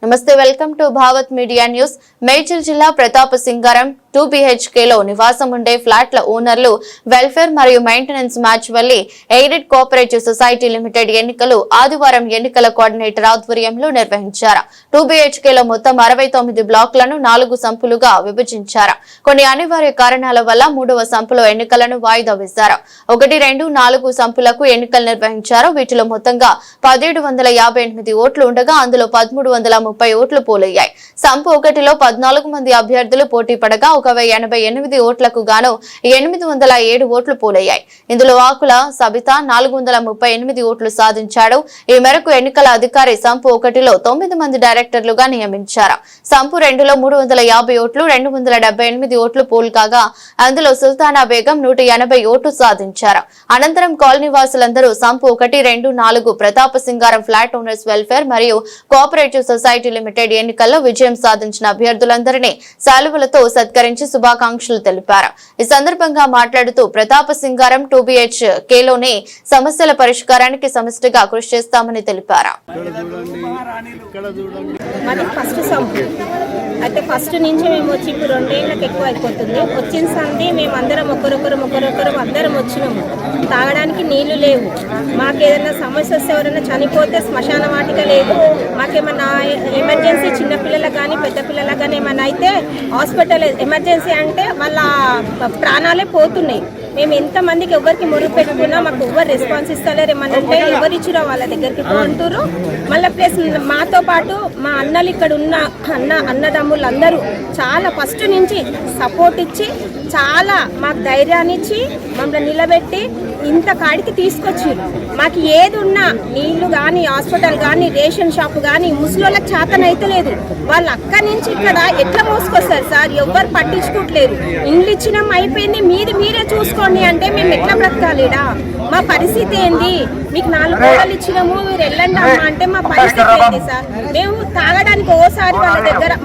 నమస్తే, welcome to Bhavat media news. Medchal జిల్లా ప్రతాప సింగారం 2 BHK లో నివాసం ఉండే ఫ్లాట్ల ఓనర్లు వెల్ఫేర్ మరియు maintenance match Valli aided cooperative society limited ఎన్నికలు ఆదివారం ఎన్నికల కోఆర్డినేటర్ ఆధ్వర్యంలో నిర్వహించారు. 2 BHK లో మొత్తం 69 బ్లాకులను 4 సంపులుగా విభజించారు. కొన్ని అనివార్య కారణాల వల్ల 3వ సంపులో ఎన్నికలను వాయిదా వేశారు. 1, 2, 4 సంపులకు ఎన్నికలు నిర్వహించారు. వీటిలో మొత్తంగా 1758 ఓట్లు ఉండగా అందులో 1330 ఓట్లు పోలయ్యాయి. సంపు 1లో 14 మంది అభ్యర్థులు పోటీ పడగా 1088 ఓట్లకు గాను 807 ఓట్లు పోలయ్యాయి. ఇందులో ఆకుల సబితా 438 ఓట్లు సాధించాడు. ఈ మేరకు ఎన్నికల అధికారి సంపు 1లో 9 మంది డైరెక్టర్లుగా నియమించారు. సంపు 2లో 350 ఓట్లు 278 ఓట్లు పోల్ కాగా అందులో సుల్తానా బేగం 180 ఓట్లు సాధించారు. అనంతరం కాలనీ వాసులందరూ సంపు 1, 2, 4 ప్రతాప సింగారం ఫ్లాట్ ఓనర్స్ వెల్ఫేర్ మరియు కోఆపరేటివ్ సొసైటీ లిమిటెడ్ ఎన్నికల్లో విజయం సాధించిన అభ్యర్థులందరినీ శాలువలతో సత్కరించి శుభాకాంక్షలు తెలిపారు. ఈ సందర్భంగా మాట్లాడుతూ ప్రతాప సింగారం 2 BHK లోని సమస్యల పరిష్కారానికి సమిష్టిగా కృషి చేస్తామని తెలిపారు. అయితే ఫస్ట్ నుంచి మేము వచ్చి ఇప్పుడు 2 ఏళ్ళకి ఎక్కువ అయిపోతుంది. వచ్చిన సంది మేమందరం ఒకరొకరు అందరం వచ్చినాము. తాగడానికి నీళ్లు లేవు. మాకు ఏదైనా సమస్య వస్తే ఎవరైనా చనిపోతే శ్మశాన వాటిక లేదు. మాకేమన్నా ఎమర్జెన్సీ చిన్నపిల్లలకు కానీ పెద్ద పిల్లలకు కానీ ఏమన్నా అయితే హాస్పిటల్ ఎమర్జెన్సీ అంటే వాళ్ళ ప్రాణాలే పోతున్నాయి. మేము ఎంతమందికి ఎవరికి మొరుగు పెట్టుకున్నా మాకు ఎవరు రెస్పాన్స్ ఇస్తలేరు. ఏమన్నా అంటే ఎవరు ఇచ్చిరో వాళ్ళ దగ్గరికి అంటారు. మళ్ళీ ప్లస్ మాతో పాటు మా అన్నలు ఇక్కడ ఉన్న అన్నదమ్ములు అందరూ చాలా ఫస్ట్ నుంచి సపోర్ట్ ఇచ్చి చాలా మాకు ధైర్యాన్ని ఇచ్చి మమ్మల్ని నిలబెట్టి ఇంత కాడికి తీసుకొచ్చారు. మాకు ఏది ఉన్నా నీళ్లు కానీ హాస్పిటల్ కానీ రేషన్ షాపు కానీ ముసలోళ్ళకి చేతనైతే లేదు. వాళ్ళు అక్కడి నుంచి ఇక్కడ ఎట్లా మోసుకొస్తారు సార్? ఎవ్వరు పట్టించుకోవట్లేరు. ఇండ్లు ఇచ్చినాం అయిపోయింది, మీరే చూసుకోండి అంటే మేము ఎట్లా బ్రతకాలిడా? మా పరిస్థితి ఏంది? మీకు 4 కోడలు ఇచ్చినాము, మీరు వెళ్ళండి అమ్మా అంటే మా పరిస్థితి ఏంది సార్? మేము తాగడానికి ఓసారి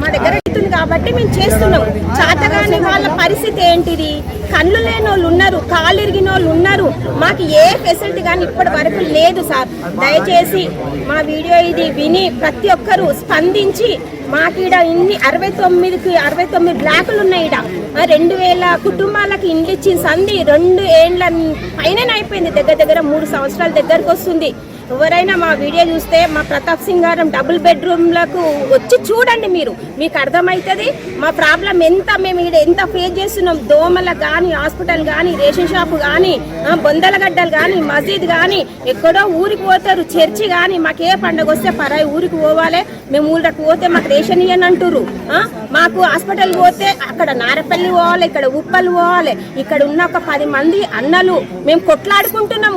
మా దగ్గర అవుతుంది కాబట్టి మేము చేస్తున్నాం. చేతగాని వాళ్ళ పరిస్థితి ఏంటిది? కళ్ళు లేని వాళ్ళు ఉన్నారు, కాళ్ళు ఇరిగిన వాళ్ళు ఉన్నారు. మాకు ఏ ఫెసిలిటీ కానీ ఇప్పటి వరకు లేదు సార్. దయచేసి మా వీడియో ఇది విని ప్రతి ఒక్కరూ స్పందించి మాకీడ ఇన్ని 69 బ్లాకులు ఉన్నాయి. 2000 కుటుంబాలకు ఇండ్లు ఇచ్చిన సంధి 2 ఏళ్ల పైన అయిపోయింది. దగ్గర 3 సంవత్సరాల దగ్గరకు వస్తుంది. ఎవరైనా మా వీడియో చూస్తే మా ప్రతాప్ సింగారం డబుల్ బెడ్రూమ్లకు వచ్చి చూడండి, మీకు అర్థమవుతుంది మా ప్రాబ్లం ఎంత. మేము ఇక్కడ ఎంత ఫేస్ చేస్తున్నాం. దోమలకు కానీ హాస్పిటల్ కానీ రేషన్ షాపు కానీ బొందలగడ్డలు కానీ మసీద్ కానీ ఎక్కడో ఊరికి పోతారు. చర్చి కానీ మాకు ఏ పండుగ వస్తే పరాయి ఊరికి పోవాలి. మేము ఊళ్ళకి పోతే మాకు రేషన్ ఇయ్యని అంటారు. మాకు హాస్పిటల్ పోతే అక్కడ నారపల్లి పోవాలి, ఇక్కడ ఉప్పలు పోవాలి. ఇక్కడ ఉన్న ఒక 10 మంది అన్నలు మేము కొట్లాడుకుంటున్నాం.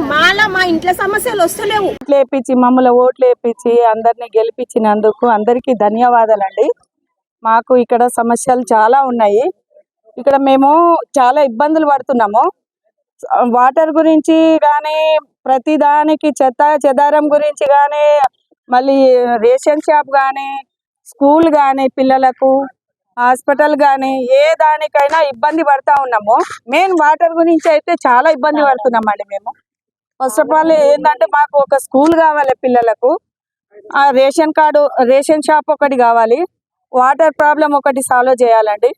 మా ఇంట్లో సమస్యలు వస్తలేవు. వేపించి మమ్మల్ని ఓట్లు వేపించి అందరినీ గెలిపించినందుకు అందరికీ ధన్యవాదాలండి. మాకు ఇక్కడ సమస్యలు చాలా ఉన్నాయి. ఇక్కడ మేము చాలా ఇబ్బందులు పడుతున్నాము. వాటర్ గురించి కానీ ప్రతిదానికి చెదారం గురించి కానీ మళ్ళీ రేషన్ షాప్ కానీ స్కూల్ కానీ పిల్లలకు హాస్పిటల్ కానీ ఏ దానికైనా ఇబ్బంది పడతా ఉన్నాము. మెయిన్ వాటర్ గురించి అయితే చాలా ఇబ్బంది పడుతున్నామండి మేము. ఫస్ట్ ఆఫ్ ఆల్ ఏంటంటే మాకు ఒక స్కూల్ కావాలి పిల్లలకు, ఆ రేషన్ షాప్ ఒకటి కావాలి, వాటర్ ప్రాబ్లం ఒకటి సాల్వ్ చేయాలండి.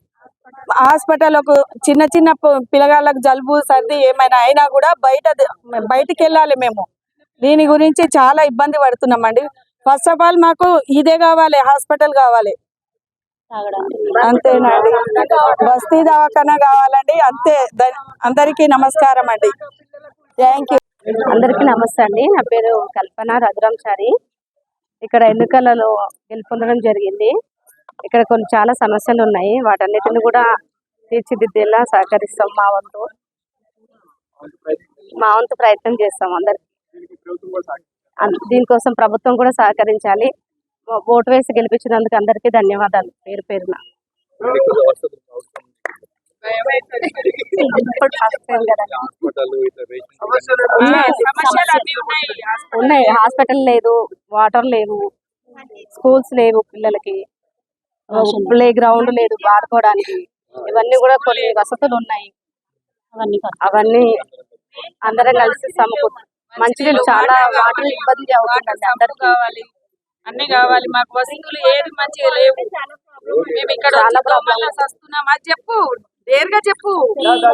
హాస్పిటల్ ఒక చిన్న పిల్లగాళ్ళకు జలుబు సర్ది ఏమైనా అయినా కూడా బయటికి వెళ్ళాలి. మేము దీని గురించి చాలా ఇబ్బంది పడుతున్నామండి. ఫస్ట్ ఆఫ్ ఆల్ మాకు ఇదే కావాలి, హాస్పిటల్ కావాలి అంతేనండి. బస్తీ దవాఖానా కావాలండి అంతే. అందరికీ నమస్కారం అండి. Thank you. అందరికీ నమస్తే అండి. నా పేరు కల్పన రఘురాంచారి. ఇక్కడ ఎన్నికలలో గెలుపొందడం జరిగింది. ఇక్కడ చాలా సమస్యలు ఉన్నాయి. వాటన్నిటిని కూడా తీర్చిదిద్దేలా సహకరిస్తాం. మా వంతు ప్రయత్నం చేస్తాం. అందరికి దీనికోసం ప్రభుత్వం కూడా సహకరించాలి. ఓటు వేసి గెలిపించినందుకు అందరికీ ధన్యవాదాలు పేరు పేరున. ఉన్నాయి. హాస్పిటల్ లేదు, వాటర్ లేవు, స్కూల్స్ లేవు, పిల్లలకి ప్లే గ్రౌండ్ లేదు ఆడుకోవడానికి. ఇవన్నీ కూడా కొన్ని వసతులు ఉన్నాయి. అవన్నీ అందరం కలిసి సమకూర్చాలి. మంచినీళ్ళు చాలా వాటర్ ఇబ్బంది అవుతుందండి అందరికి. అన్ని కావాలి మాకు, వసతులు ఏది మంచిగా లేవు. మేము ఇక్కడ వచ్చి దోమల్లో వస్తున్నాం. అది చెప్పు, నేరుగా చెప్పు. పిల్లలు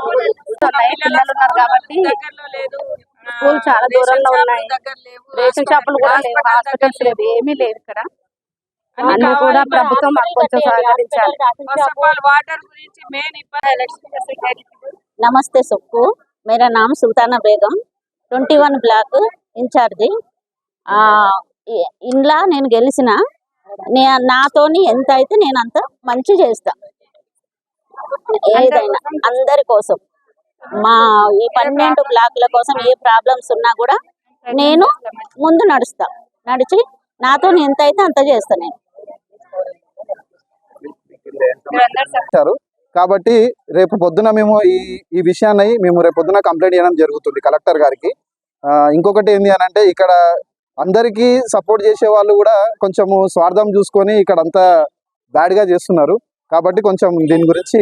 ఉన్నారు కాబట్టి దగ్గరలో లేదు, స్కూల్ చాలా దూరంలో ఉన్నాయి, దగ్గర లేవు, రేషన్ షాపులు కూడా లేవు, హాస్పిటల్స్ లేవు, ఏమీ లేవు ఇక్కడ. అన్ని కూడా ప్రభుత్వం మాకు కొంచెం సహకరించాలి. ఫస్ట్ ఆఫ్ ఆల్ వాటర్ గురించి మెయిన్ ఇబ్బంది. नमस्ते सबको, मेरा नाम सुल्ताना बेगम, 21 బ్లాక్ ఇన్ఛార్జి. ఇంట్లో నేను గెలిచిన నాతోని ఎంత అయితే నేను అంత మంచి చేస్తా, ఏదైనా అందరి కోసం. మా ఈ 12 బ్లాక్ల కోసం ఏ ప్రాబ్లమ్స్ ఉన్నా కూడా నేను ముందు నడిచి నాతో ఎంత అయితే అంత చేస్తా నేను. కాబట్టి రేపు పొద్దున మేము ఈ విషయాన్ని రేపు పొద్దున కంప్లైంట్ చేయడం జరుగుతుంది కలెక్టర్ గారికి. ఇంకొకటి ఏంటి అని అంటే, ఇక్కడ అందరికీ సపోర్ట్ చేసే వాళ్ళు కూడా కొంచెము స్వార్థం చూసుకొని ఇక్కడ అంతా బ్యాడ్గా చేస్తున్నారు. కాబట్టి కొంచెం దీని గురించి